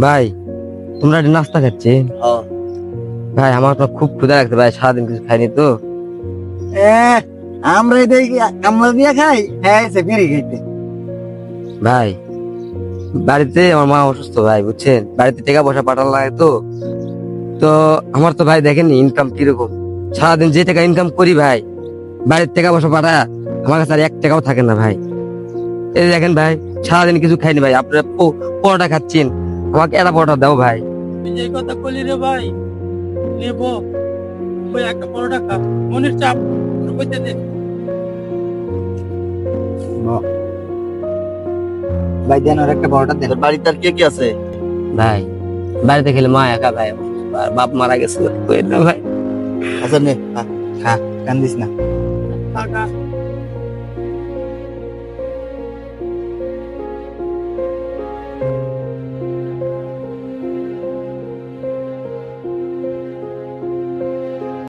ভাই তোমরা একটু নাস্তা খাচ্ছি? ভাই আমার তো খুব ক্ষুধা লাগছে ভাই, সারাদিন কিছু খাইনি তো। আমরা এটাই কামলা দিয়া খাই, হ্যাঁ এসে ফিরে খাইতে। ভাই বাড়িতে আমার মা অসুস্থ ভাই, বুঝছেন, বাড়িতে টাকা পয়সা পাঠানো লাগে তো। তো আমার তো ভাই দেখেন ইনকাম কিরকম, সারাদিন যে টাকা ইনকাম করি ভাই, বাড়ির টাকা পয়সা পাঠা আমার কাছে আর 1 টাকাও থাকে না ভাই। এই দেখেন ভাই, সারাদিন কিছু খাইনি ভাই, আপনারা পরোটা খাচ্ছেন, আমাকে একটা পরোটা দাও ভাই। তুই যে কথা বলি রে ভাই, নেবো ওই একটা পরোটা খা, মনের চাপ কইতে দে। ভাই দেন আর একটা বড়টা দেন। বাড়িতে আর কে কে আছে? ভাই বাড়িতে খেলে মা একা ভাই, আর বাপ মারা গেছে কই না ভাই। আচ্ছা নে খা, কান্দিস না। টাকা